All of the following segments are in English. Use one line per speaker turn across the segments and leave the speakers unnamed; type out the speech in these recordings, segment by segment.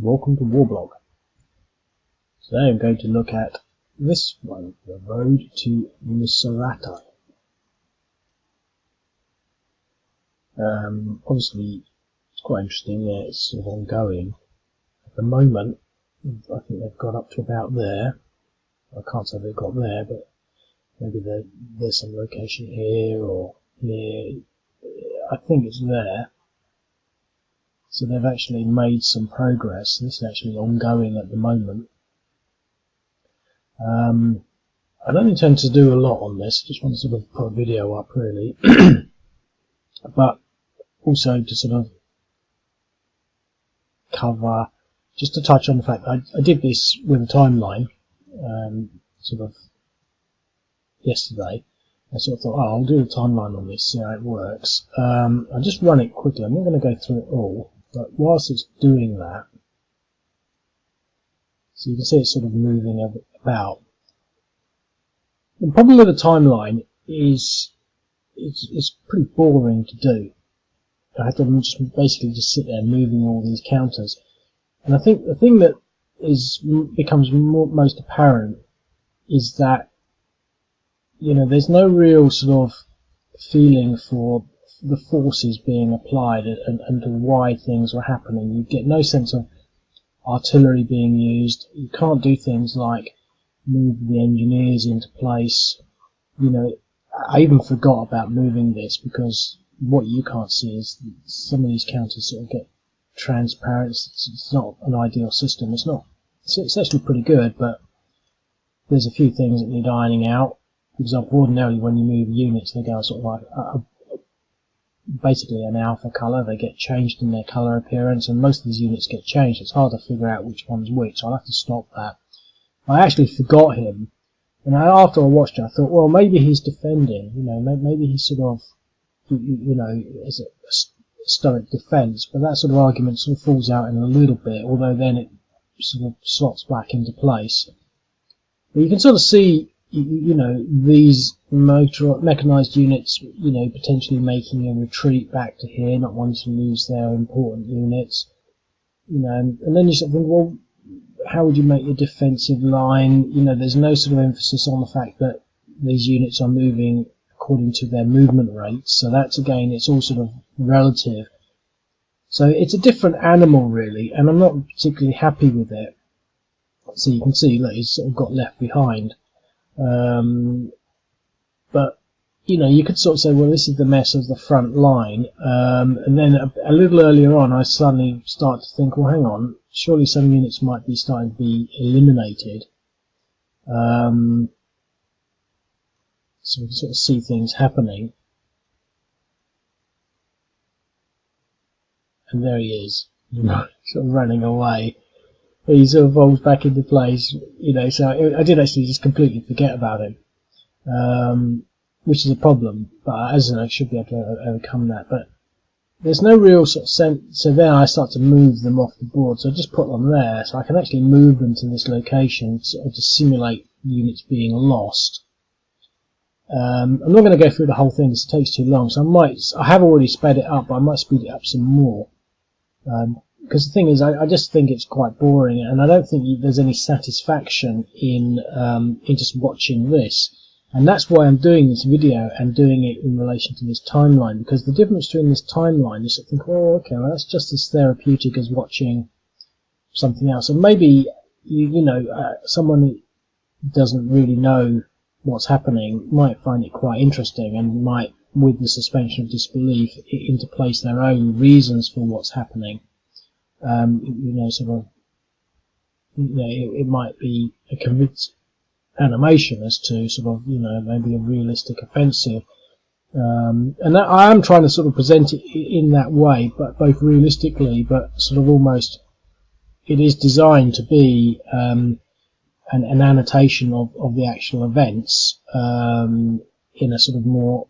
Welcome to Warblog. Today I'm going to look at this one, the road to Misurata. Obviously it's quite interesting, it's sort of ongoing. At the moment, I think they've got up to about there. I can't say they've got there, but maybe there's some location here or here. I think it's there. So they've actually made some progress. This is actually ongoing at the moment. I don't intend to do a lot on this, just want to sort of put a video up really. But also to sort of cover, just to touch on the fact that I did this with a timeline sort of yesterday. I sort of thought, oh, I'll do a timeline on this, see how it works. I'll just run it quickly. I'm not going to go through it all, but whilst it's doing that, so you can see it's sort of moving about. The problem with the timeline is it's pretty boring to do. I have to just basically just sit there moving all these counters. And I think the thing that becomes most apparent is that, you know, there's no real sort of feeling for the forces being applied and to why things were happening. You get no sense of artillery being used. You can't do things like move the engineers into place. You know, I even forgot about moving this because what you can't see is some of these counters sort of get transparent. It's not an ideal system. It's actually pretty good, but there's a few things that need ironing out. For example, ordinarily when you move units, they go sort of like basically an alpha colour. They get changed in their colour appearance, and most of these units get changed. It's hard to figure out which one's which. I'll have to stop that. I actually forgot him, and after I watched it, I thought, well, maybe he's defending. You know, maybe he's sort of, you know, as a stoic defence. But that sort of argument sort of falls out in a little bit, although then it sort of slots back into place. But you can sort of see, you know, these mechanised units, you know, potentially making a retreat back to here, not wanting to lose their important units. You know, and then you sort of think, well, how would you make your defensive line? You know, there's no sort of emphasis on the fact that these units are moving according to their movement rates. So that's, again, it's all sort of relative. So it's a different animal really, and I'm not particularly happy with it. So you can see that he's sort of got left behind. But you know, you could sort of say, well, this is the mess of the front line, and then a little earlier on I suddenly start to think, well, hang on, surely some units might be starting to be eliminated. So we can sort of see things happening, and there he is, sort of running away. He sort of falls back into place, you know, so I did actually just completely forget about him, which is a problem, but as I should be able to overcome that. But there's no real sort of sense, so then I start to move them off the board, so I just put them there, so I can actually move them to this location sort of to simulate units being lost. I'm not going to go through the whole thing because it takes too long, so I have already sped it up, but I might speed it up some more. Because the thing is, I just think it's quite boring, and I don't think there's any satisfaction in just watching this. And that's why I'm doing this video and doing it in relation to this timeline, because the difference between this timeline is to think, oh, okay, well, that's just as therapeutic as watching something else. And maybe, you know, someone who doesn't really know what's happening might find it quite interesting and might, with the suspension of disbelief, interplace their own reasons for what's happening. You know, sort of, you know, it might be a convincing animation as to sort of, you know, maybe a realistic offensive. And that, I am trying to sort of present it in that way, but both realistically, but sort of almost, it is designed to be an annotation of the actual events in a sort of more,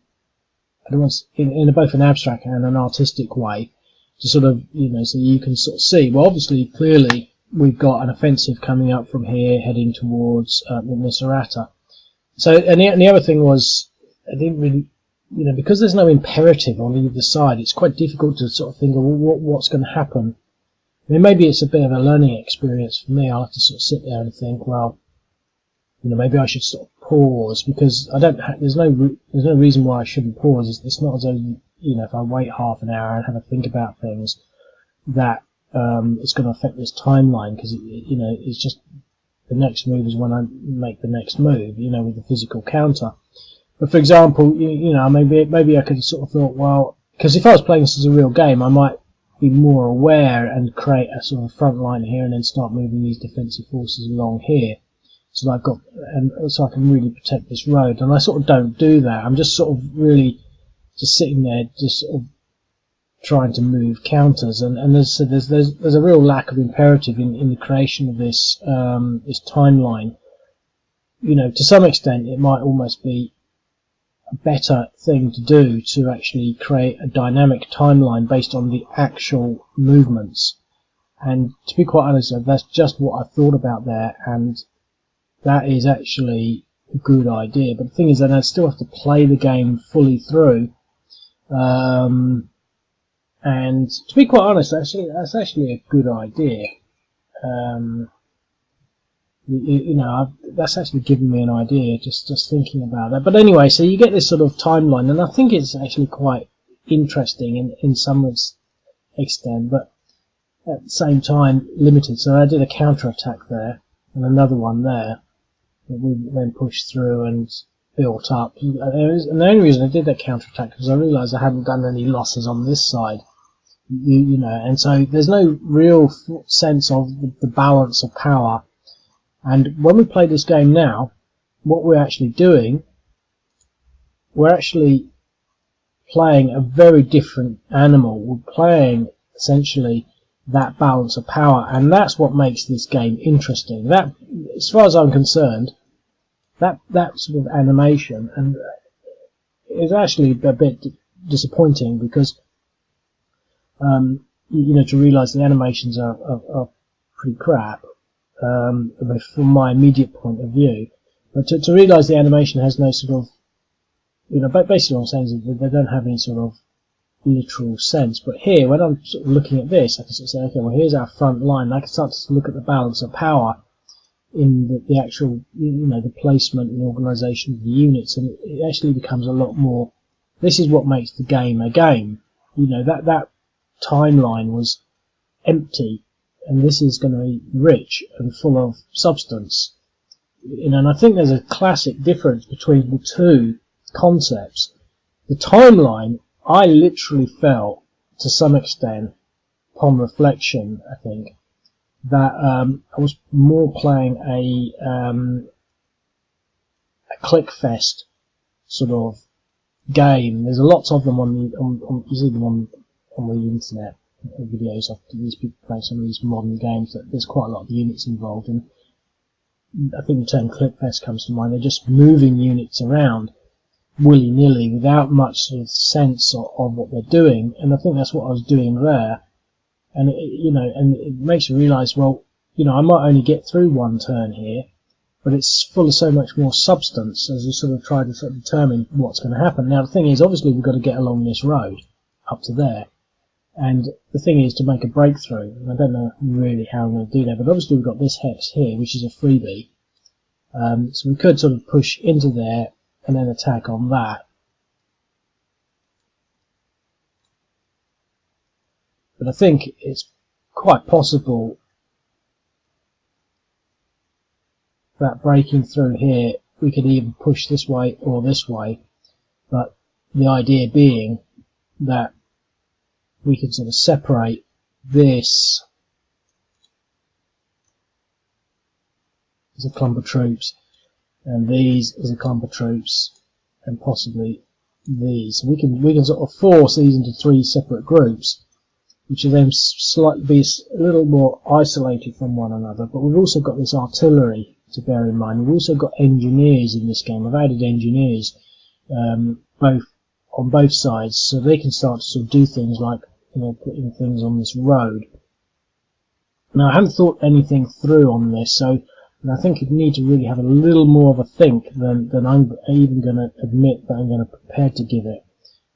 I don't want to, in both an abstract and an artistic way, to sort of, you know, so you can sort of see, well, obviously, clearly, we've got an offensive coming up from here, heading towards Misurata. So, and the other thing was, I didn't really, you know, because there's no imperative on either side, it's quite difficult to sort of think of, well, what's going to happen. mean, maybe it's a bit of a learning experience for me. I'll have to sort of sit there and think, well, maybe I should sort of pause, because I don't. There's no reason why I shouldn't pause. It's not as though if I wait half an hour and have a think about things, that it's going to affect this timeline, because it's just the next move is when I make the next move. With the physical counter. But for example, maybe I could sort of thought, well, because if I was playing this as a real game, I might be more aware and create a sort of front line here, and then start moving these defensive forces along here. So I've got, and so I can really protect this road. And I sort of don't do that. I'm just sort of really just sitting there, just sort of trying to move counters. And there's a real lack of imperative in the creation of this this timeline. To some extent, it might almost be a better thing to do to actually create a dynamic timeline based on the actual movements. And to be quite honest, that's just what I thought about there, and that is actually a good idea. But the thing is that I still have to play the game fully through. And to be quite honest, that's actually a good idea. That's actually given me an idea just thinking about that. But anyway, so you get this sort of timeline, and I think it's actually quite interesting in some extent, but at the same time limited. So I did a counter-attack there, and another one there. We then pushed through and built up. And the only reason I did that counter-attack was I realised I hadn't done any losses on this side. And so there's no real sense of the balance of power. And when we play this game now, what we're actually doing, we're actually playing a very different animal. We're playing essentially that balance of power, and that's what makes this game interesting. That, as far as I'm concerned, that sort of animation, and is actually a bit disappointing, because to realise the animations are pretty crap from my immediate point of view. But to realise the animation has no sort of, but basically what I'm saying is that they don't have any sort of literal sense. But here, when I'm sort of looking at this, I can sort of say, okay, well, here's our front line. I can start to look at the balance of power in the actual, the placement and organisation of the units, and it actually becomes a lot more. This is what makes the game a game. That timeline was empty, and this is going to be rich and full of substance. And I think there's a classic difference between the two concepts. The timeline, I literally felt, to some extent, upon reflection, I think, that I was more playing a clickfest sort of game. There's lots of them you see them on the internet videos of these people playing some of these modern games. That there's quite a lot of units involved, and I think the term clickfest comes to mind. They're just moving units around willy-nilly without much sort of sense of what they're doing, and I think that's what I was doing there. And it makes you realise, well, I might only get through one turn here, but it's full of so much more substance as you sort of try to sort of determine what's going to happen. Now the thing is, obviously we've got to get along this road up to there, and the thing is to make a breakthrough. And I don't know really how I'm going to do that, but obviously we've got this hex here, which is a freebie. So we could sort of push into there and then attack on that. But I think it's quite possible that breaking through here, we could either push this way or this way. But the idea being that we could sort of separate this as a clump of troops, and these as a clump of troops, and possibly these. So we can sort of force these into three separate groups, which will then slightly be a little more isolated from one another. But we've also got this artillery to bear in mind. We've also got engineers in this game. I've added engineers both on both sides, so they can start to sort of do things like putting things on this road. Now I haven't thought anything through on this, so I think you need to really have a little more of a think than I'm even going to admit that I'm going to prepare to give it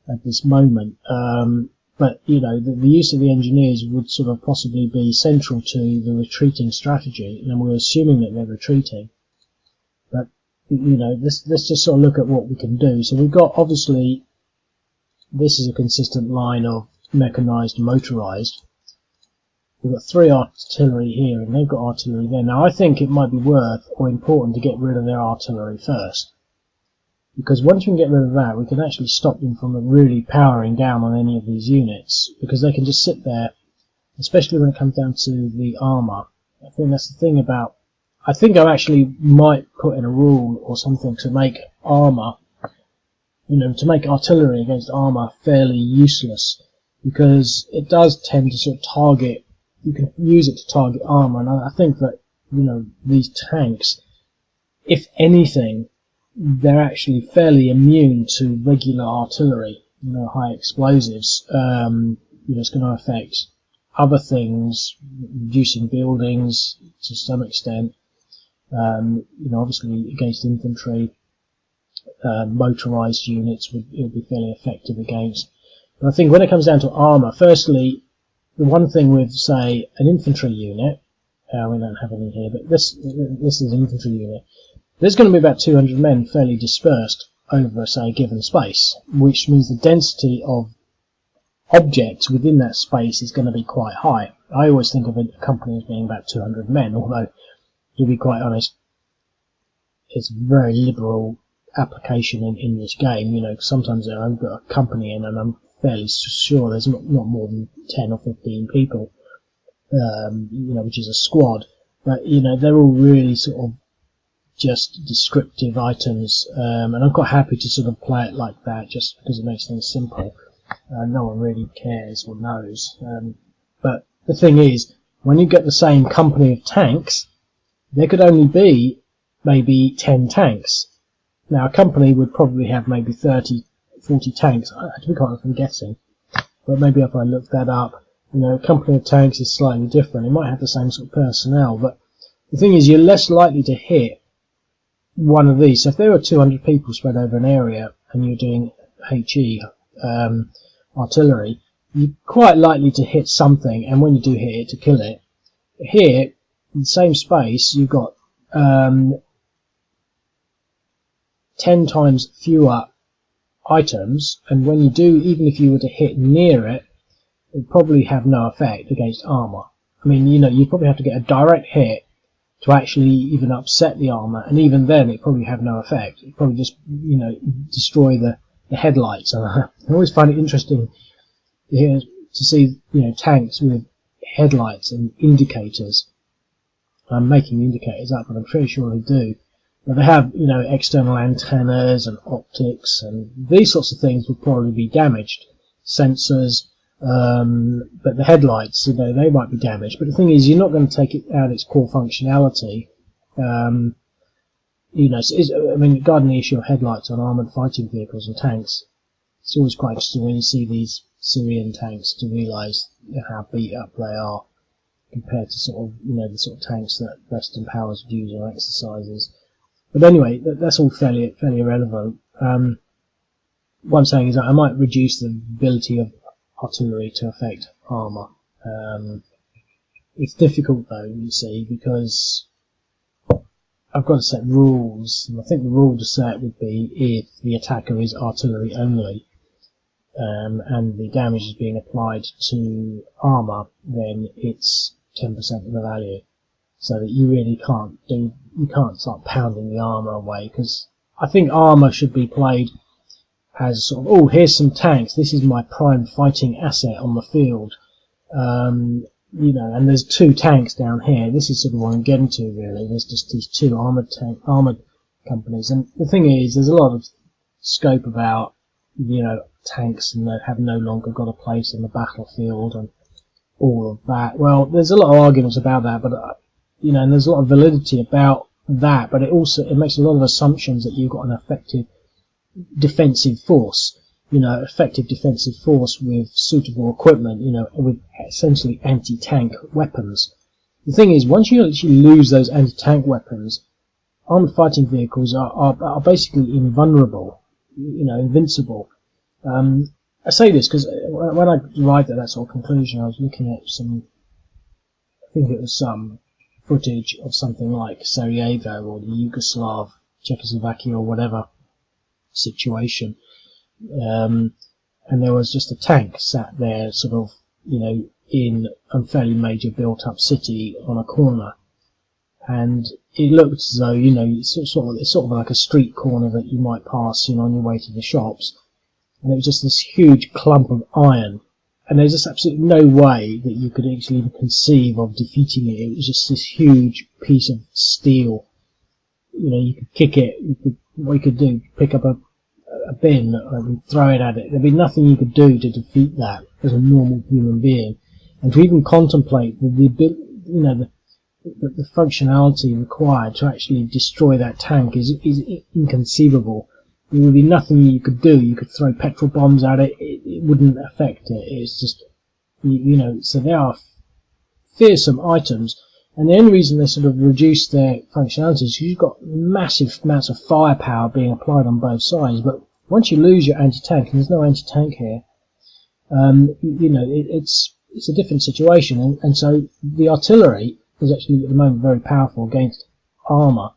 at this moment. But, you know, the use of the engineers would sort of possibly be central to the retreating strategy, and we're assuming that they're retreating. But, you know, let's just sort of look at what we can do. So we've got, obviously, this is a consistent line of mechanised and motorised. We've got 3 artillery here, and they've got artillery there. Now, I think it might be worth or important to get rid of their artillery first, because once we can get rid of that, we can actually stop them from really powering down on any of these units, because they can just sit there, especially when it comes down to the armour. I think that's the thing about... I think I actually might put in a rule or something to make armour, you know, to make artillery against armour fairly useless, because it does tend to sort of target... You can use it to target armour, and I think that, you know, these tanks, if anything, they're actually fairly immune to regular artillery, you know, high explosives. You know, it's going to affect other things, reducing buildings to some extent. You know, obviously against infantry, motorised units it would be fairly effective against. But I think when it comes down to armour, firstly, the one thing with, say, an infantry unit, we don't have any here, but this is an infantry unit. There's going to be about 200 men fairly dispersed over, say, a given space, which means the density of objects within that space is going to be quite high. I always think of a company as being about 200 men, although, to be quite honest, it's a very liberal application in this game. You know, sometimes I've got a company in, and I'm fairly sure there's not more than 10 or 15 people, you know, which is a squad. But, you know, they're all really sort of just descriptive items, and I'm quite happy to sort of play it like that, just because it makes things simple. No one really cares or knows. But the thing is, when you get the same company of tanks, there could only be maybe 10 tanks. Now, a company would probably have maybe 30, 40 tanks. To be quite honest, I'm guessing. But maybe if I look that up, you know, a company of tanks is slightly different. It might have the same sort of personnel, but the thing is, you're less likely to hit one of these. So if there were 200 people spread over an area and you're doing HE artillery, you're quite likely to hit something, and when you do hit it, to kill it. Here, in the same space, you've got 10 times fewer items, and when you do, even if you were to hit near it, it would probably have no effect against armour. I mean, you know, you'd probably have to get a direct hit to actually even upset the armour, and even then it probably have no effect. It'd probably just, you know, destroy the headlights. And I always find it interesting to see, you know, tanks with headlights and indicators. I'm making indicators up, but I'm pretty sure they do. But they have, you know, external antennas and optics, and these sorts of things would probably be damaged. Sensors, but the headlights, you know, they might be damaged. But the thing is, you're not going to take it out its core functionality. You know, I mean, regarding the issue of headlights on armoured fighting vehicles and tanks, it's always quite interesting when you see these Syrian tanks to realise how beat up they are compared to sort of, you know, the sort of tanks that Western powers would use on exercises. But anyway, that's all fairly irrelevant. What I'm saying is that I might reduce the ability of artillery to affect armour. It's difficult though, you see, because I've got to set rules, and I think the rule to set would be if the attacker is artillery only, and the damage is being applied to armour, then it's 10% of the value. So that you really can't start pounding the armour away, because I think armour should be played as sort of, oh, here's some tanks, this is my prime fighting asset on the field, you know, and there's 2 tanks down here. This is sort of what I'm getting to, really. There's just these 2 armoured companies, and the thing is, there's a lot of scope about, you know, tanks, and they have no longer got a place on the battlefield and all of that. Well, there's a lot of arguments about that, but you know, and there's a lot of validity about that, but it makes a lot of assumptions that you've got an effective defensive force, you know, effective defensive force with suitable equipment, you know, with essentially anti-tank weapons. The thing is, once you actually lose those anti-tank weapons, armoured fighting vehicles are basically invulnerable, you know, invincible. And I say this because when I arrived at that sort of conclusion, I was looking at I think it was some footage of something like Sarajevo or the Czechoslovakia or whatever situation. And there was just a tank sat there sort of, in a fairly major built up city on a corner. And it looked as though, it's sort of like a street corner that you might pass, on your way to the shops. And it was just this huge clump of iron. And there's just absolutely no way that you could actually even conceive of defeating it. It was just this huge piece of steel. You could kick it. What you could do, pick up a bin and throw it at it. There'd be nothing you could do to defeat that as a normal human being. And to even contemplate the functionality required to actually destroy that tank is inconceivable. There would be nothing you could do. You could throw petrol bombs at it. It wouldn't affect it. It's just, so they are fearsome items. And the only reason they sort of reduce their functionality is you've got massive amounts of firepower being applied on both sides. But once you lose your anti-tank, and there's no anti-tank here, it's a different situation. And so the artillery is actually at the moment very powerful against armour.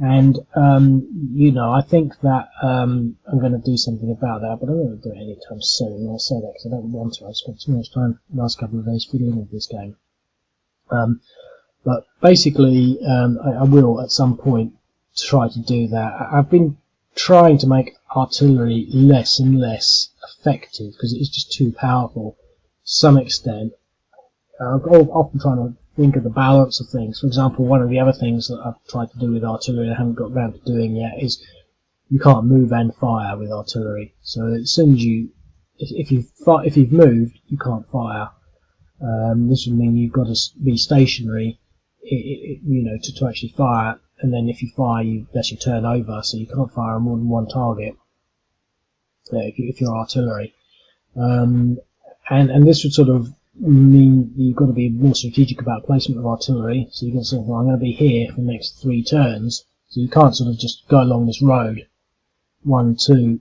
And, I think that I'm going to do something about that, but I'm going to do it anytime soon. I say that because I don't want to. I've spent too much time the last couple of days fiddling with this game. But basically, I will at some point try to do that. I've been trying to make artillery less and less effective because it's just too powerful to some extent. I'm often trying to think of the balance of things. For example, one of the other things that I've tried to do with artillery and I haven't got around to doing yet is you can't move and fire with artillery. So as soon as if you've moved, you can't fire. This would mean you've got to be stationary, to actually fire. And then if you fire, you actually turn over, so you can't fire on more than one target if you're artillery. And this would sort of mean you've got to be more strategic about placement of artillery. So you can sort of, I'm going to be here for the next 3 turns. So you can't sort of just go along this road, 1, 2,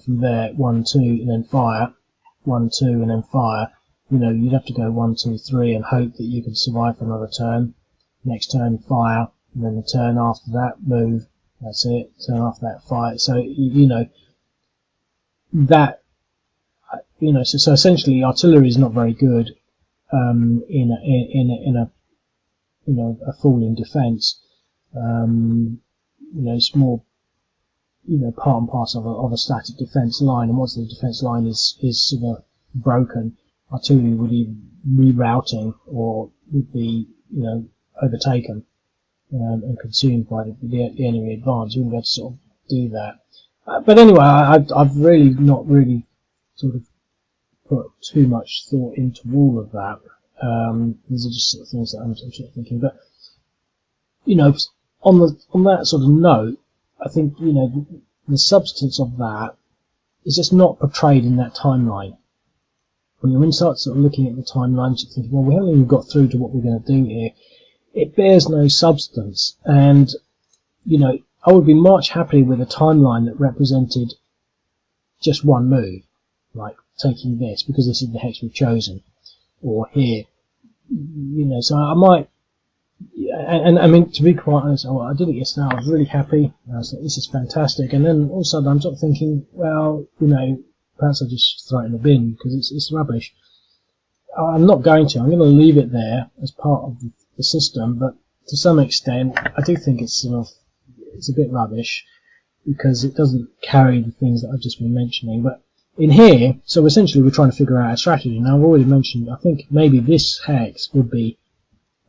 from there, 1, 2, and then fire, 1, 2, and then fire. You'd have to go 1, 2, 3 and hope that you can survive for another turn. Next turn, fire, and then the turn after that, move. That's it. Turn after that, fire. So so essentially, artillery is not very good in a falling defence. It's more part and parcel of a static defence line, and once the defence line is sort of broken, artillery would be rerouting or would be overtaken and consumed by the enemy advance. You wouldn't be able to sort of do that. But anyway, I've really not really sort of put too much thought into all of that. These are just sort of things that I'm sort of thinking. But on that sort of note, I think the substance of that is just not portrayed in that timeline. When you start sort of looking at the timelines, you think, well, we haven't even got through to what we're going to do here. It bears no substance, and I would be much happier with a timeline that represented just one move, like taking this because this is the hex we've chosen, or here, So I might, and I mean, to be quite honest, I did it yesterday. I was really happy. I was like, this is fantastic, and then all of a sudden I'm sort of thinking, well, perhaps I'll just throw it in the bin because it's rubbish. I'm not going to. I'm going to leave it there as part of the system, but to some extent, I do think it's a bit rubbish because it doesn't carry the things that I've just been mentioning. But in here, so essentially we're trying to figure out a strategy. Now I've already mentioned, I think maybe this hex would be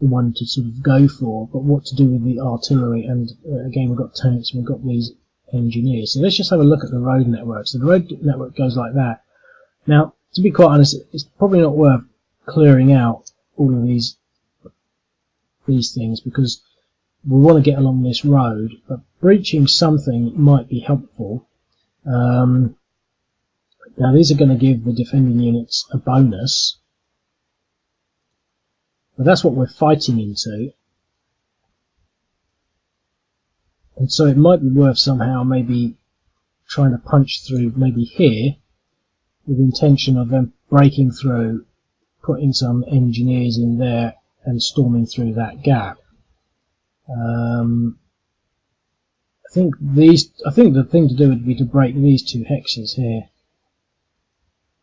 the one to sort of go for, but what to do with the artillery, and again we've got tanks, we've got these engineers. So let's just have a look at the road network. So the road network goes like that. Now, to be quite honest, it's probably not worth clearing out all of these things because we want to get along this road, but breaching something might be helpful. Now these are going to give the defending units a bonus, but that's what we're fighting into, and so it might be worth somehow maybe trying to punch through maybe here with the intention of them breaking through, putting some engineers in there and storming through that gap. I think the thing to do would be to break these two hexes here,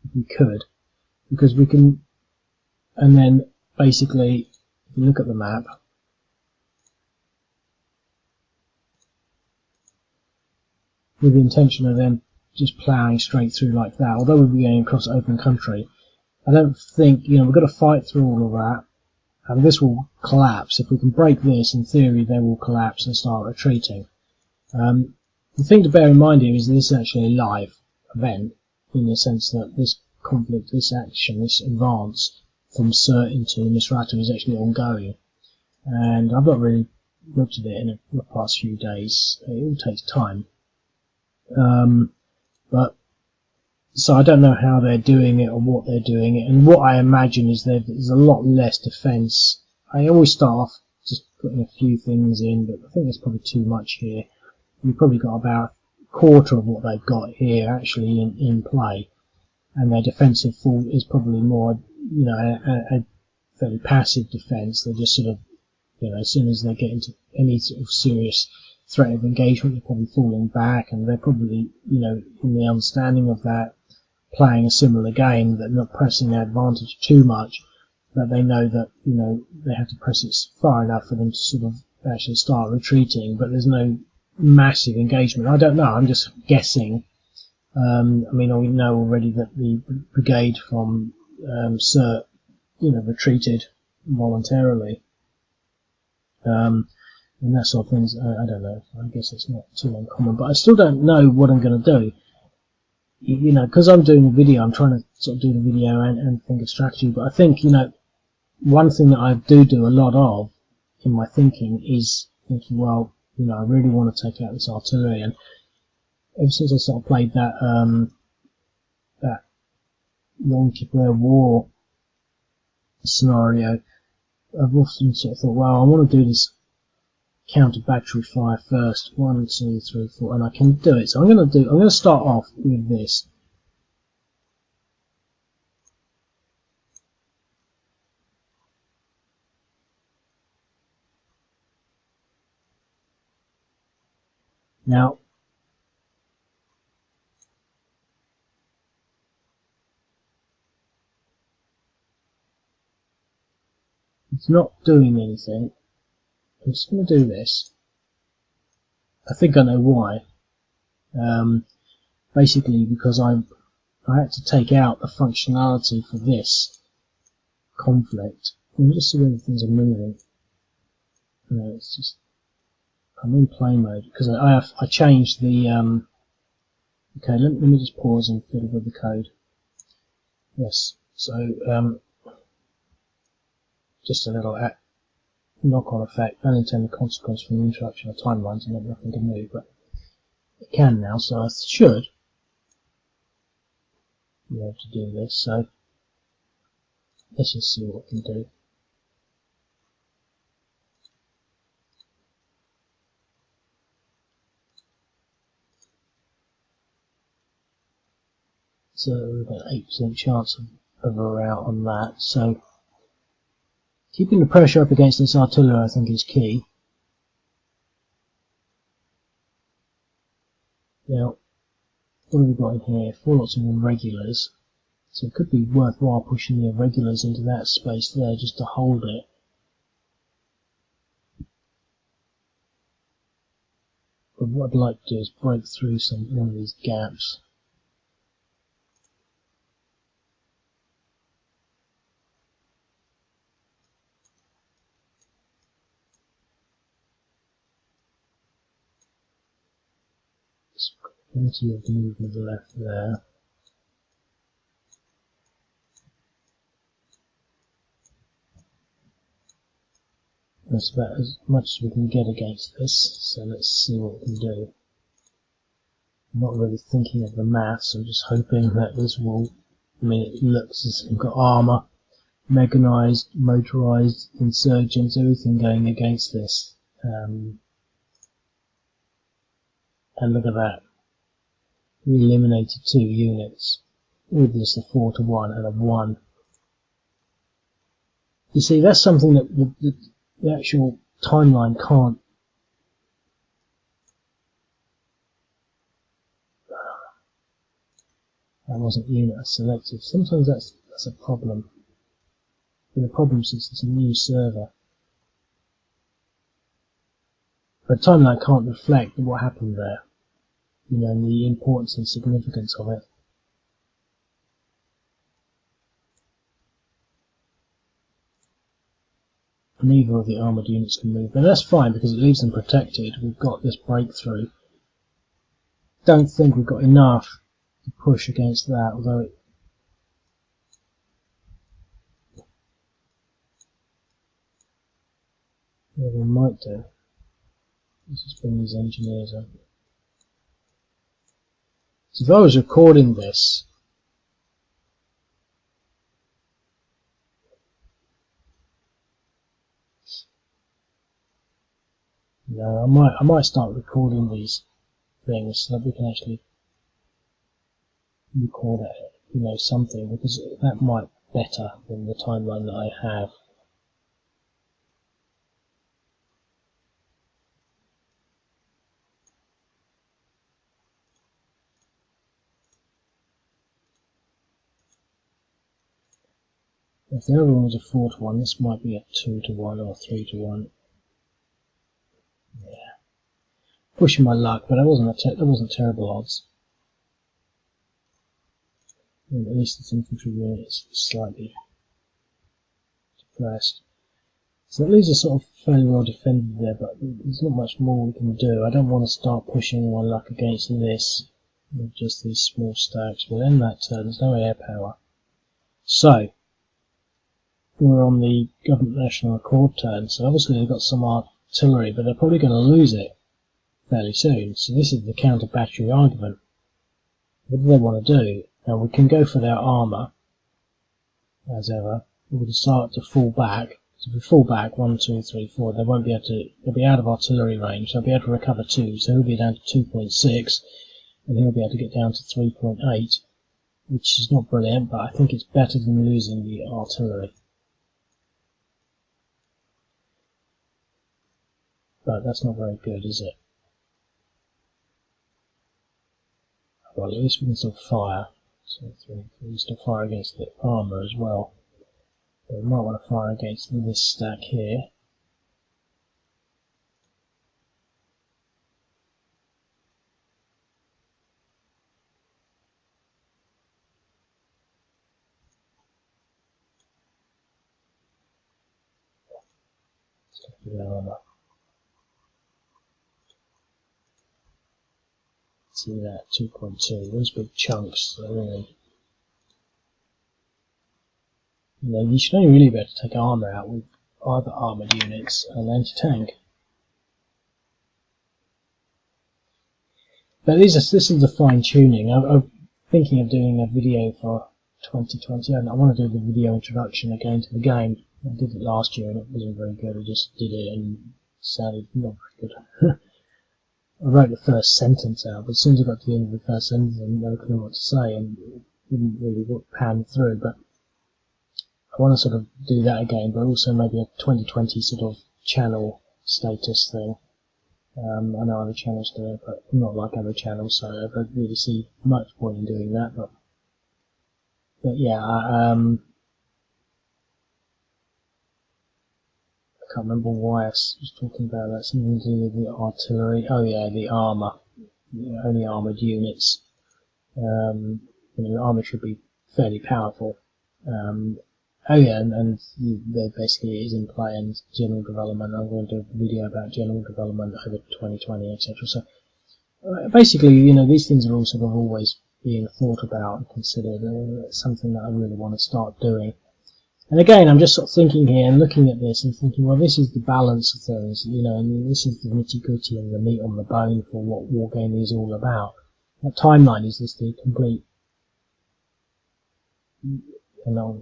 if we could, because we can, and then basically, if you look at the map, with the intention of them just ploughing straight through like that, although we'll be going across open country, I don't think, we've got to fight through all of that, and this will collapse. If we can break this, in theory, they will collapse and start retreating. The thing to bear in mind here is this is actually a live event, in the sense that this conflict, this action, this advance from Sirte into Misurata is actually ongoing. And I've not really looked at it in the past few days. It all takes time. But so I don't know how they're doing it or what they're doing it. And what I imagine is there's a lot less defence. I always start off just putting a few things in, but I think there's probably too much here. You've probably got about a quarter of what they've got here actually in play, and their defensive fault is probably more, a fairly passive defence. They're just sort of, as soon as they get into any sort of serious threat of engagement, they're probably falling back, and they're probably, in the understanding of that, playing a similar game, that not pressing their advantage too much, that they know that, they have to press it far enough for them to sort of actually start retreating, but there's no massive engagement. I don't know, I'm just guessing. We know already that the brigade from Sirte, retreated voluntarily, and that sort of things. I don't know, I guess it's not too uncommon, but I still don't know what I'm going to do. Because I'm doing a video, I'm trying to sort of do the video and think of strategy, but I think, one thing that I do a lot of in my thinking is thinking, well, I really want to take out this artillery, and ever since I sort of played that Yom Kippur War scenario, I've often sort of thought, well, I want to do this counter battery fire first, 1, 2, 3, 4, and I can do it. So I'm going to start off with this. Now, it's not doing anything. I'm just going to do this. I think I know why. Basically because I had to take out the functionality for this conflict. Let me just see whether things are moving. No, it's just, I'm in play mode because I changed the okay, let me just pause and fiddle with the code. Yes, so just a little knock-on effect, unintended consequence from the interruption of timelines, and nothing can move, but it can now, so I should be able to do this. So let's just see what we can do. So we've got an 8% chance of a rout on that. So keeping the pressure up against this artillery, I think, is key. Now, what have we got in here? 4 lots of irregulars. So it could be worthwhile pushing the irregulars into that space there just to hold it. But what I'd like to do is break through one of these gaps. Plenty of movement left there. That's about as much as we can get against this, so let's see what we can do. I'm not really thinking of the maths, I'm just hoping that this will, it looks as if we've got armour, mechanised, motorised, insurgents, everything going against this. And look at that. We eliminated 2 units. with this a 4 to 1 and a 1. You see, that's something that the actual timeline can't. That wasn't unit selected. Sometimes that's a problem. And the problem since it's a new server. But timeline can't reflect what happened there, you know, and the importance and significance of it. Neither of the armoured units can move, but that's fine because it leaves them protected. We've got this breakthrough. Don't think we've got enough to push against that, although it yeah, we might do. Let's just bring these engineers up. So if I was recording this, you know, I might start recording these things so that we can actually record it, you know, something, because that might be better than the timeline that I have. If the other one was a 4 to 1, this might be a 2 to 1 or 3 to 1. Yeah, pushing my luck, but that wasn't terrible odds. And at least this infantry unit is slightly depressed. So that leaves us sort of fairly well defended there, but there's not much more we can do. I don't want to start pushing my luck against this with just these small stacks. We'll end that turn. There's no air power. So we're on the Government National Accord turn, so obviously they've got some artillery, but they're probably going to lose it fairly soon. So this is the counter battery argument. What do they want to do? Now we can go for their armour, as ever. We can start to fall back. So if we fall back 1, 2, 3, 4, they won't be able to. They'll be out of artillery range. They'll be able to recover 2, so he'll be down to 2.6, and he'll be able to get down to 3.8, which is not brilliant, but I think it's better than losing the artillery. But that's not very good, is it? Well, at least we can still fire. So we can still fire against the armour as well. But we might want to fire against this stack here. Let's go for the armour. See that, 2.2. Those big chunks are really. You know, you should only really be able to take armour out with either armoured units and anti-tank. But this is the fine-tuning. I'm thinking of doing a video for 2020, and I want to do the video introduction again to the game. I did it last year and it wasn't very good. I just did it and it sounded not very good. I wrote the first sentence out, but as soon as I got to the end of the first sentence, I didn't know what to say and it didn't really pan through. But I want to sort of do that again, but also maybe a 2020 sort of channel status thing. I know other channels do it, but I'm not like other channels, so I don't really see much point in doing that. But yeah, I can't remember why I was talking about that. Something to do with the artillery. Oh yeah, the armour. Only armoured units. You know, the armour should be fairly powerful. Oh yeah, and there basically is in play and general development. I'm going to do a video about general development over 2020, etc. So basically, you know, these things are all sort of always being thought about and considered. It's something that I really want to start doing. And again, I'm just sort of thinking here and looking at this and thinking, well, this is the balance of things, you know, and this is the nitty-gritty and the meat on the bone for what wargaming is all about. That timeline is just the complete, you know,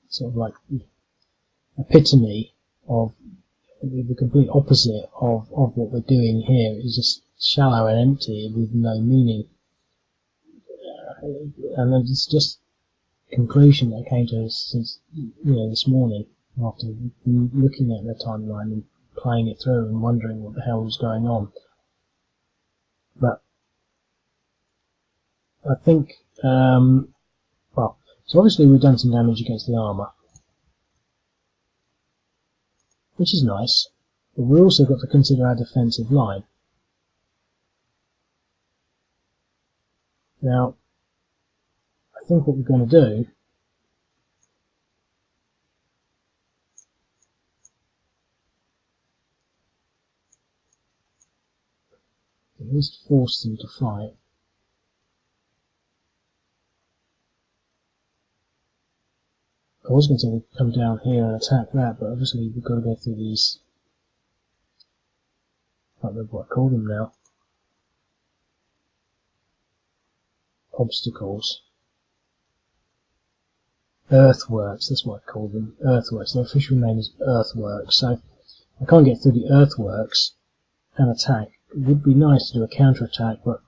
sort of like epitome of the complete opposite of what we're doing here. It's just shallow and empty with no meaning. and then it's just conclusion that came to us since this morning after looking at the timeline and playing it through and wondering what the hell was going on. But I think so obviously we've done some damage against the armour, which is nice, but we've also got to consider our defensive line. Now, I think what we're going to do is to force them to fight. I was going to say we'd come down here and attack that, but obviously we've got to go through these, I don't know what I call them now, obstacles. Earthworks, that's what I call them, earthworks. Their official name is earthworks, so I can't get through the earthworks and attack. It would be nice to do a counter-attack, but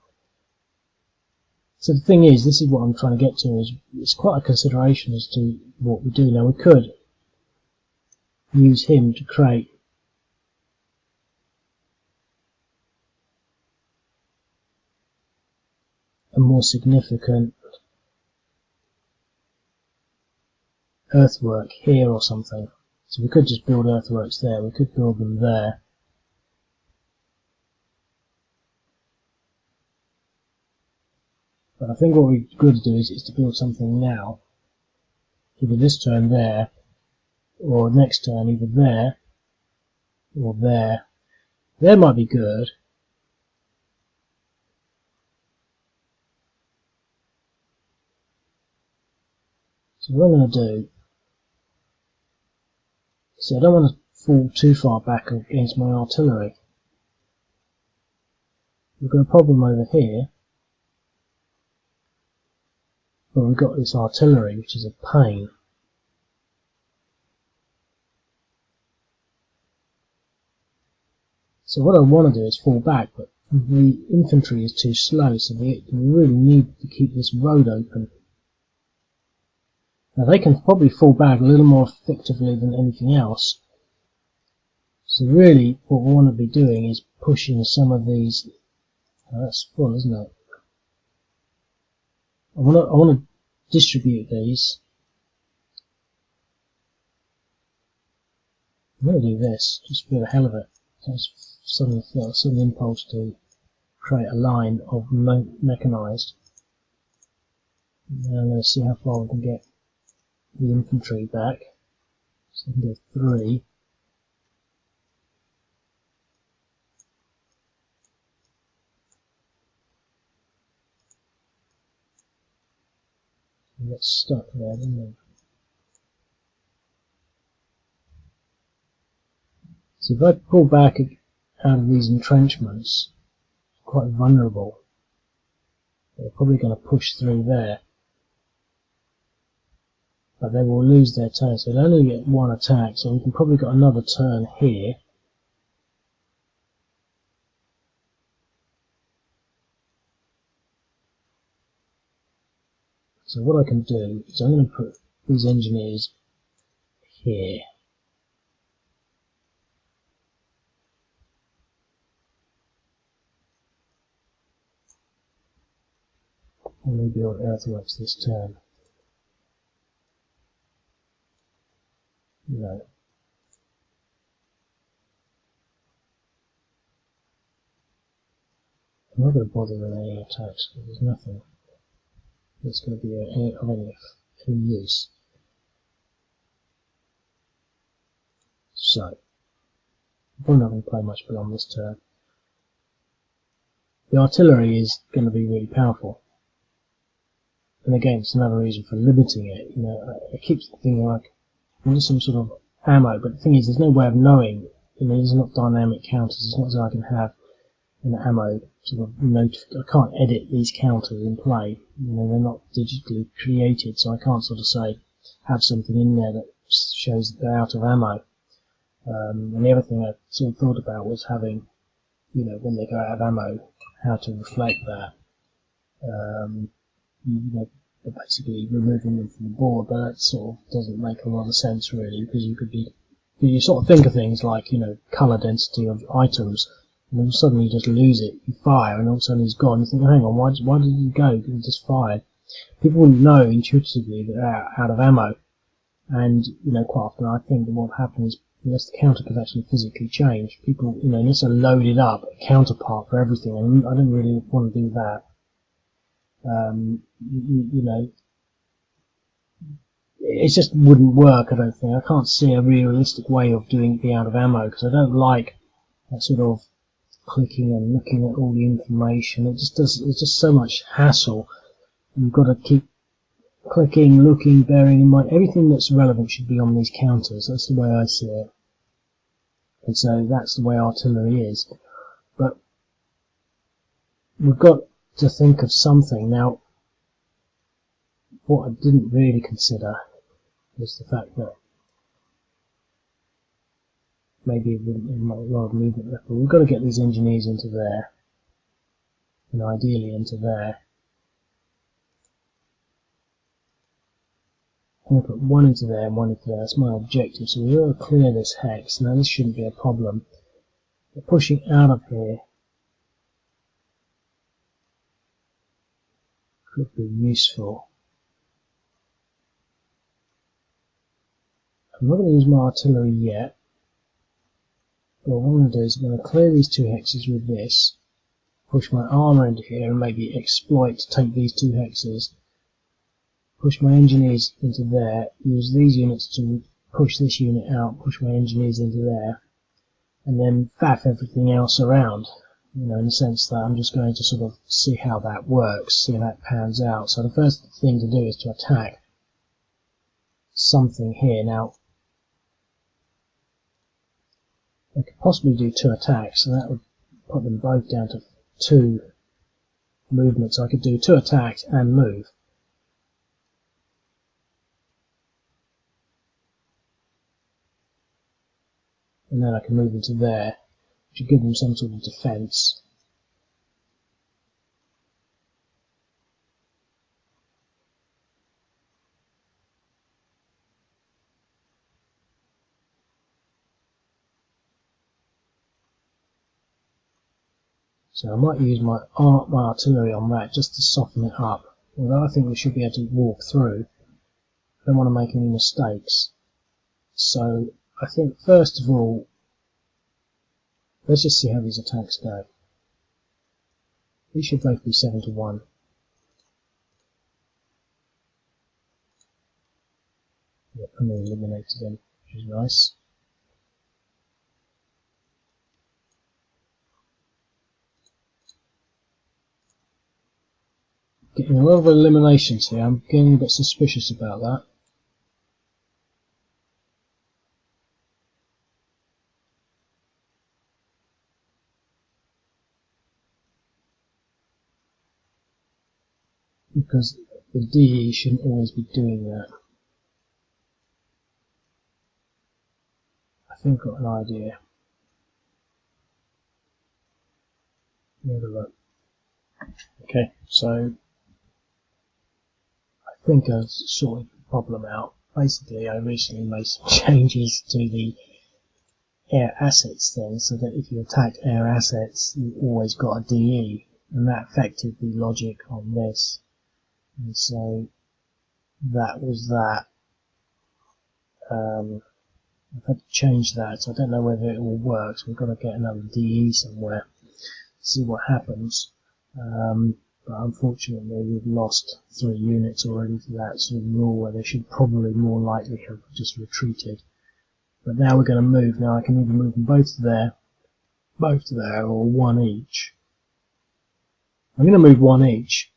so the thing is, this is what I'm trying to get to, is it's quite a consideration as to what we do. Now we could use him to create a more significant earthwork here or something. So we could just build earthworks there, we could build them there. But I think what we've got to do is to build something now. Either this turn there, or next turn either there, or there. There might be good. So what I'm going to do, see, I don't want to fall too far back against my artillery. We've got a problem over here. Well, we've got this artillery, which is a pain. So what I want to do is fall back, but the infantry is too slow, so we really need to keep this road open. Now they can probably fall back a little more effectively than anything else. So really what we want to be doing is pushing some of these. Oh, that's full, isn't it? I want to distribute these. I'm going to do this, just for the hell of it. So I suddenly felt some impulse to create a line of mechanised. Now I'm going to see how far we can get the infantry back. So I can go 3. And get stuck there, didn't we? So if I pull back out of these entrenchments, it's quite vulnerable. They're probably going to push through there. But they will lose their turn, so they'll only get one attack, so we can probably get another turn here. So what I can do is I'm going to put these engineers here. And we build earthworks this turn. No. I'm not going to bother with any attacks because there's nothing that's going to be of any use. So, I'm probably not going to play much beyond this turn. The artillery is going to be really powerful. And again, it's another reason for limiting it. I keep thinking like, I need some sort of ammo, but the thing is, there's no way of knowing. These are not dynamic counters. It's not as though I can have an ammo sort of I can't edit these counters in play. They're not digitally created, so I can't sort of say have something in there that shows that they're out of ammo. And the other thing I sort of thought about was having, when they go out of ammo, how to reflect that. they're basically removing them from the board, but that sort of doesn't make a lot of sense really, because you sort of think of things like, colour density of items, and then suddenly you just lose it, you fire, and all of a sudden it's gone. You think, hang on, why did you go? You just fired. People wouldn't know intuitively that they're out of ammo, and quite often I think that what happens is, unless the counter can actually physically change, people, unless they're loaded up a counterpart for everything, and I don't really want to do that. It just wouldn't work, I don't think. I can't see a realistic way of doing it out of ammo, because I don't like that sort of clicking and looking at all the information. It's just so much hassle. You've got to keep clicking, looking, bearing in mind everything that's relevant should be on these counters. That's the way I see it. And so that's the way artillery is. But we've got to think of something. Now, what I didn't really consider was the fact that maybe it wouldn't be a lot of movement left, but we've got to get these engineers into there, and ideally into there. I'm going to put one into there and one into there. That's my objective. So we're going to clear this hex. Now this shouldn't be a problem. But pushing out of here could be useful. I'm not going to use my artillery yet. But what I'm going to do is I'm going to clear these two hexes with this, push my armour into here and maybe exploit to take these two hexes, push my engineers into there, use these units to push this unit out, push my engineers into there, and then faff everything else around, in the sense that I'm just going to sort of see how that works, see how that pans out. So the first thing to do is to attack something here. Now, I could possibly do 2 attacks, and that would put them both down to 2 movements. I could do 2 attacks and move. And then I can move into there, which would give them some sort of defence. So I might use my artillery on that just to soften it up. Although I think we should be able to walk through, I don't want to make any mistakes. So I think first of all, let's just see how these attacks go. These should both be 7 to 1. Yep, and they eliminated them, which is nice. Getting a lot of eliminations here. I'm getting a bit suspicious about that. Because the DE shouldn't always be doing that. I think I've got an idea. Have a look. Okay, so I think I've sorted the problem out. Basically, I recently made some changes to the air assets thing, so that if you attacked air assets, you always got a DE, and that affected the logic on this. And so that was that. I've had to change that, so I don't know whether it all works. We've got to get another DE somewhere to see what happens. But unfortunately, we've lost 3 units already to that sort of rule, where they should probably more likely have just retreated. But now we're going to move. Now I can either move them both to there, or 1 each. I'm going to move 1 each.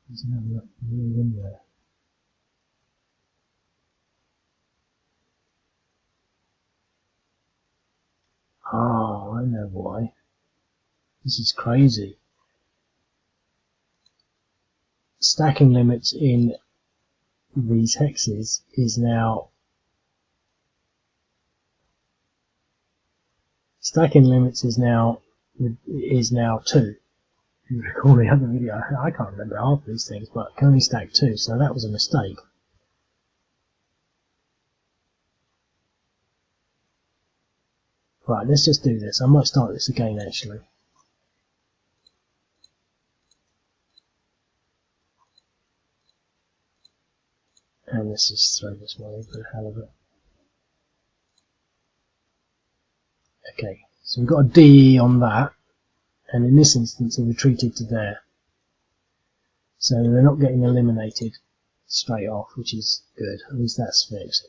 There's another move in there. Oh, I know why. This is crazy. Stacking limits in these hexes is now stacking limits is now 2. If you recall the other video, I can't remember half of these things, but can only stack 2, so that was a mistake. Right, let's just do this. I might start this again actually. And let's just throw this one in for the hell of it. Okay, so we've got a DE on that, and in this instance it retreated to there. So they're not getting eliminated straight off, which is good. At least that's fixed.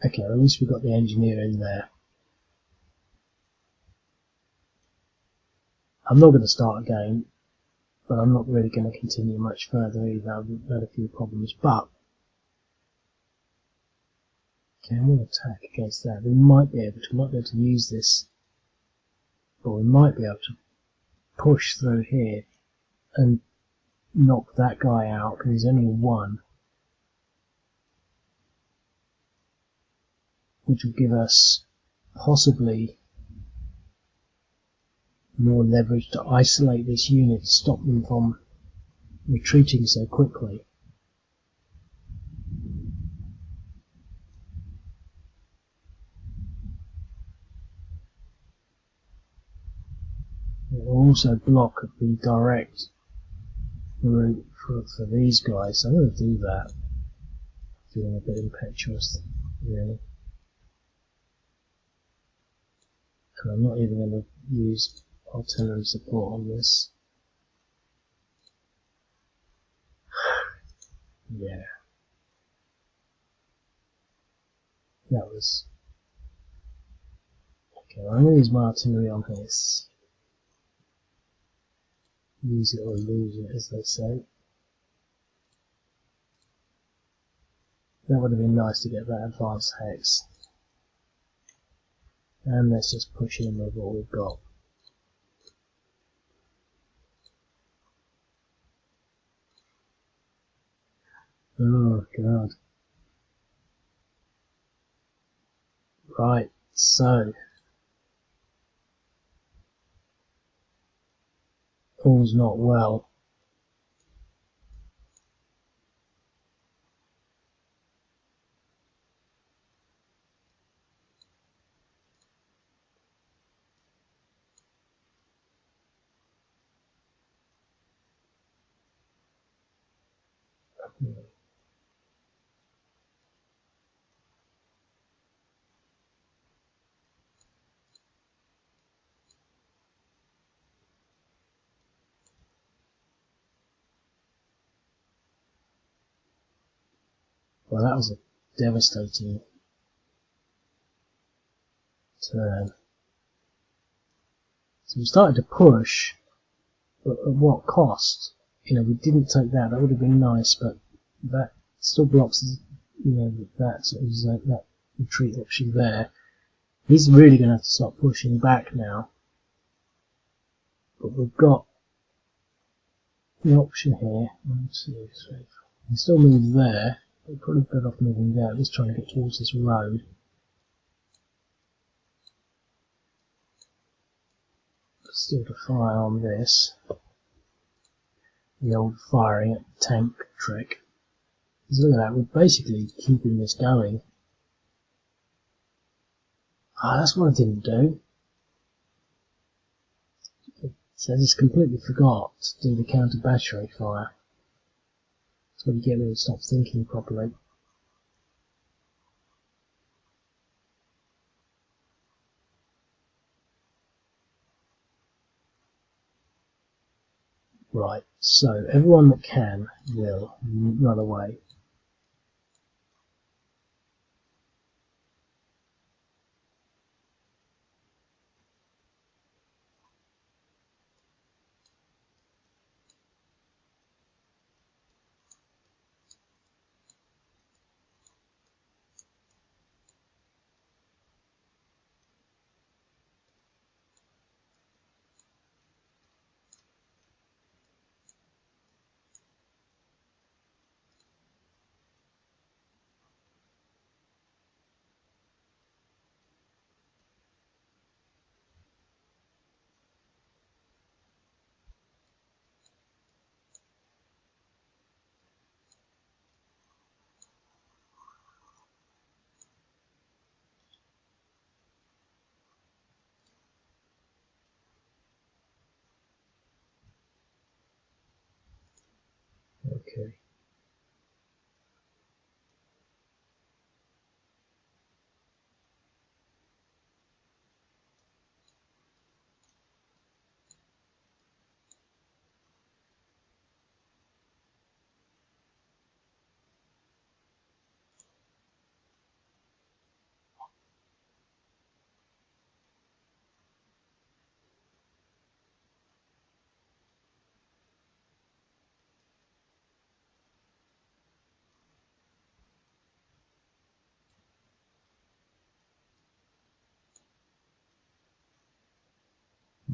Okay, at least we've got the engineer in there. I'm not going to start again, but I'm not really going to continue much further either. I've had a few problems, but can we attack against that? We might be able to use this, or we might be able to push through here and knock that guy out because he's only a 1, which will give us possibly more leverage to isolate this unit, stop them from retreating so quickly. It will also block the direct route for these guys, so I'm going to do that. Feeling a bit impetuous, really. And I'm not even going to use artillery support on this. Yeah. That was... Okay, well, I'm going to use my artillery on this. Use it or lose it, as they say. That would have been nice to get that advanced hex. And let's just push in with what we've got. Oh god. Right, so all's not well. Well, that was a devastating turn. So we started to push, but at what cost? You know, we didn't take that. That would have been nice, but that still blocks, you know, that retreat option there. He's really going to have to start pushing back now. But we've got the option here. 1, 2, 3. We can still move there. We're probably better off moving there. Just trying to get towards this road. Still to fire on this. The old firing at the tank trick. Because look at that, we're basically keeping this going. Ah, that's what I didn't do. So I just completely forgot to do the counter battery fire. That's what you get when you stop thinking properly. Right, so everyone that can will run away. Okay.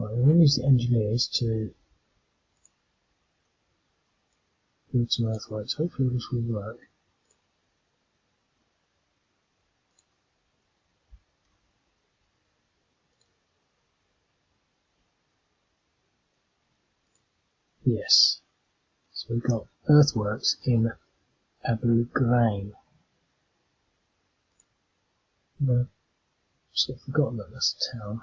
Right, I'm going to use the engineers to build some earthworks. Hopefully this will work. Yes. So we've got earthworks in Abu Ghraib. No, I've forgotten that that's a town.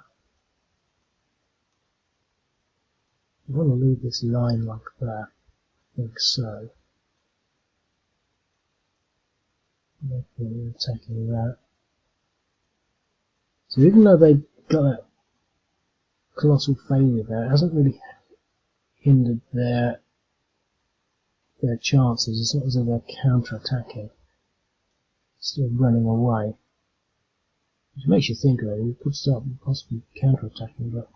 You want to leave this line like that. I think so. No point in attacking that. So even though they got that colossal failure there, it hasn't really hindered their chances. It's not as though they're counter-attacking. Still running away. Which makes you think really, we could start possibly counter-attacking, but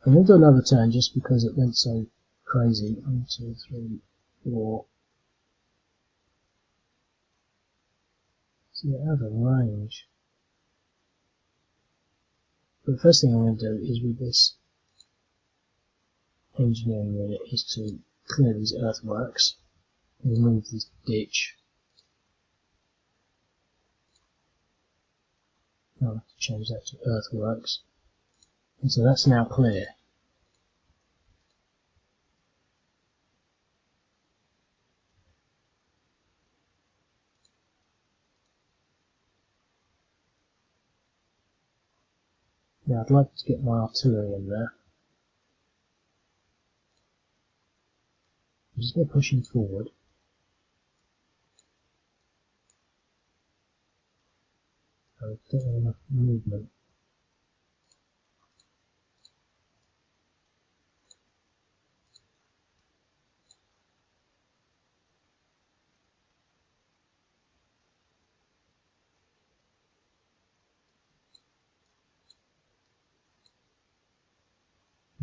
I'm going to do another turn just because it went so crazy. 1, 2, 3, 4. So you're out of range. But the first thing I'm going to do is with this engineering unit is to clear these earthworks, remove this ditch. I'll have to change that to earthworks. And so that's now clear. Now I'd like to get my artillery in there. I'm just going to push him forward. I don't have enough movement.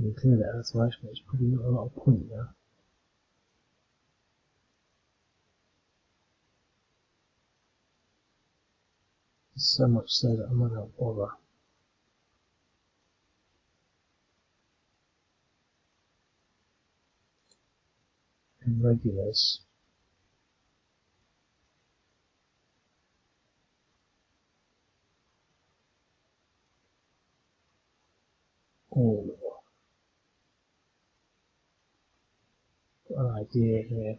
You can clear that earthworks, but it's probably not a lot of point now. So much so that I might not bother. And regulars. Oh, got an idea here.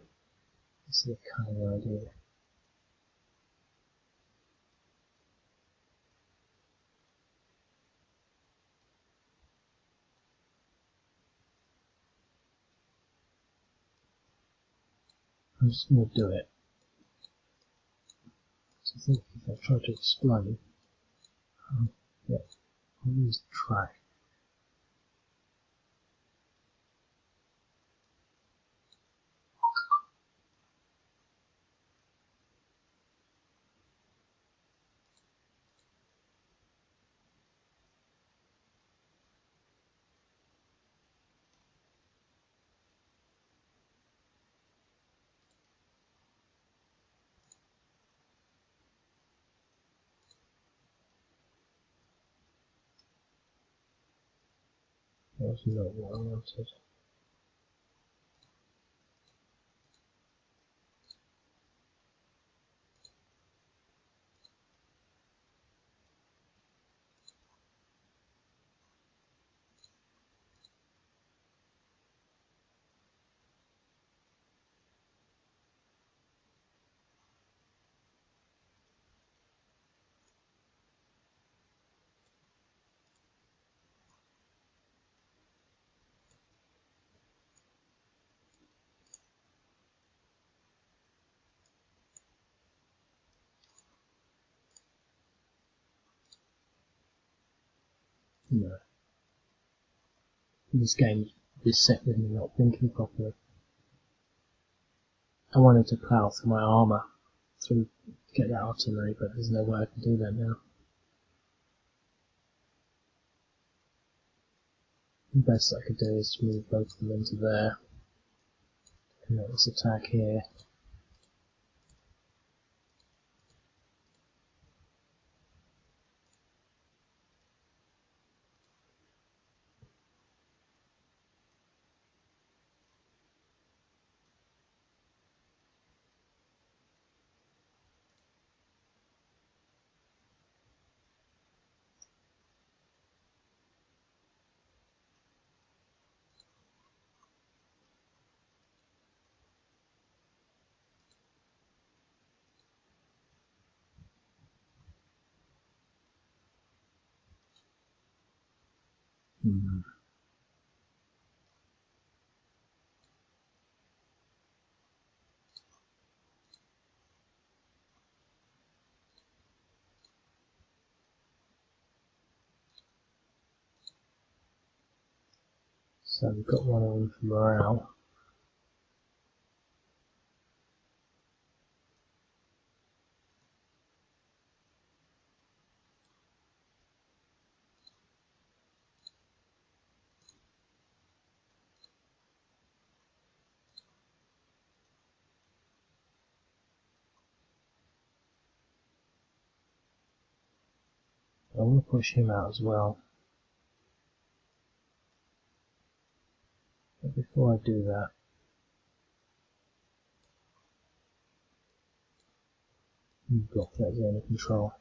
This is a kind of idea. I'm just going to do it. So I think if I try to explain, yeah, I'll use track. That's not what I wanted. You know, this game is set with me not thinking properly. I wanted to plough through my armour to get that artillery, but there's no way I can do that now. The best I could do is to move both of them into there and make this attack here. So we've got one on for morale. I want to push him out as well. But before I do that, block that zone of control.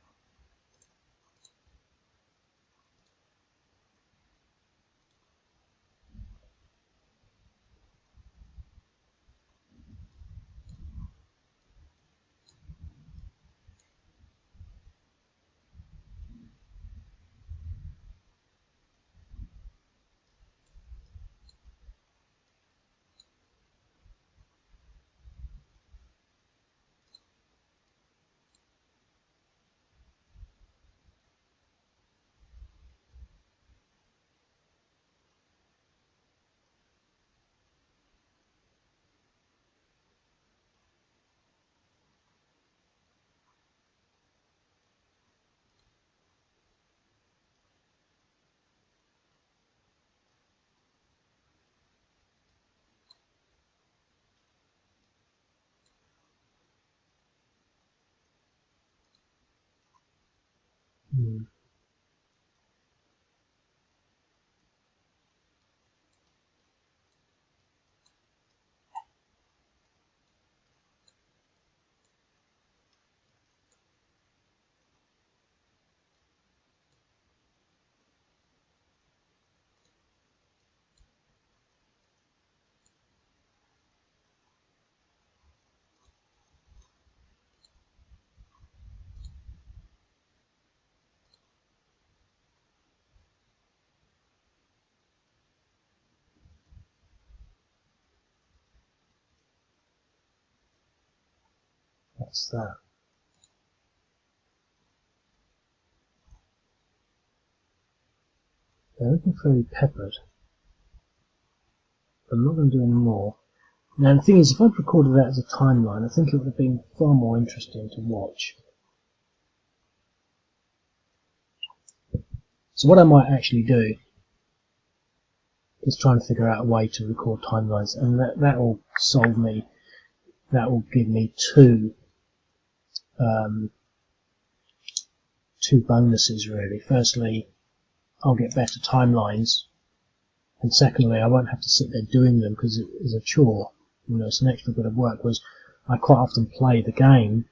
That's that. They're looking fairly peppered. I'm not going to do any more. Now the thing is, if I'd recorded that as a timeline, I think it would have been far more interesting to watch. So what I might actually do is try and figure out a way to record timelines, and that will solve me. That will give me two bonuses really. Firstly, I'll get better timelines, and secondly, I won't have to sit there doing them because it is a chore. You know, it's an extra bit of work. Whereas I quite often play the game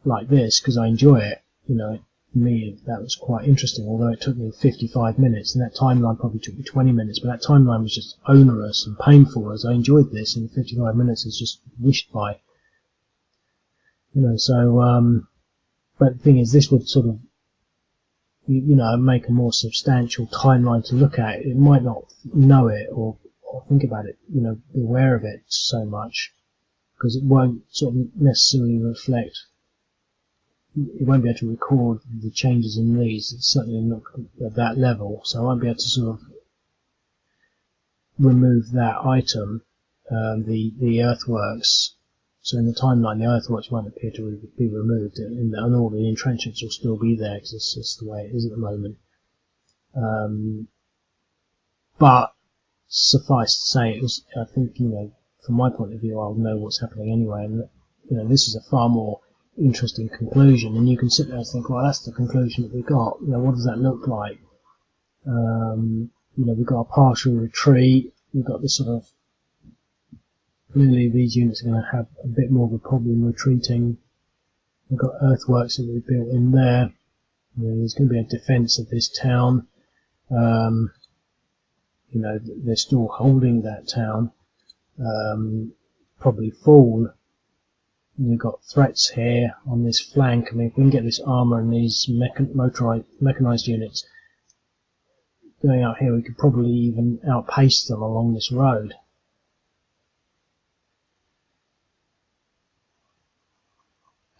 like this because I enjoy it. You know, for me that was quite interesting. Although it took me 55 minutes, and that timeline probably took me 20 minutes, but that timeline was just onerous and painful. As I enjoyed this, and 55 minutes is just wished by. You know, so but the thing is, this would sort of make a more substantial timeline to look at. It might not know it or think about it, be aware of it so much, because it won't sort of necessarily reflect, it won't be able to record the changes in these. It's certainly not at that level, so I won't be able to sort of remove that item, the earthworks. So in the timeline, the earthworks won't appear to be removed, and all the entrenchments will still be there because it's just the way it is at the moment. But suffice to say, I think, from my point of view, I'll know what's happening anyway, and this is a far more interesting conclusion. And you can sit there and think, well, that's the conclusion that we got. What does that look like? We've got a partial retreat. We've got this sort of, clearly these units are going to have a bit more of a problem retreating. We've got earthworks that we've built in there. There's going to be a defence of this town. They're still holding that town. Probably fall. We've got threats here on this flank. I mean, if we can get this armour and these mechanised units going out here, we could probably even outpace them along this road.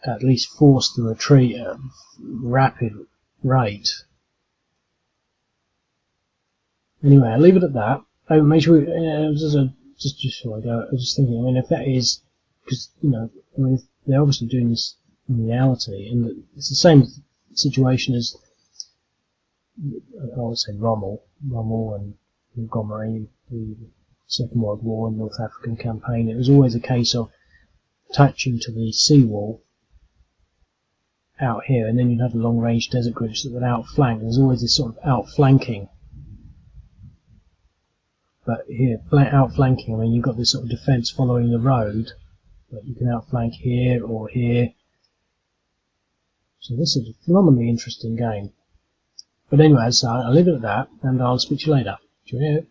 At least force the retreat at a rapid rate. Anyway, I'll leave it at that. Oh, make sure just before I go, I was just thinking, I mean, if that is, because, they're obviously doing this in reality, and it's the same situation as, I would say, Rommel and Montgomery, the Second World War and North African campaign. It was always a case of attaching to the seawall out here, and then you'd have the long-range desert groups that would outflank. There's always this sort of outflanking. But here, outflanking, I mean, you've got this sort of defence following the road, but you can outflank here or here. So this is a phenomenally interesting game. But anyway, so I'll leave it at that, and I'll speak to you later. Cheerio.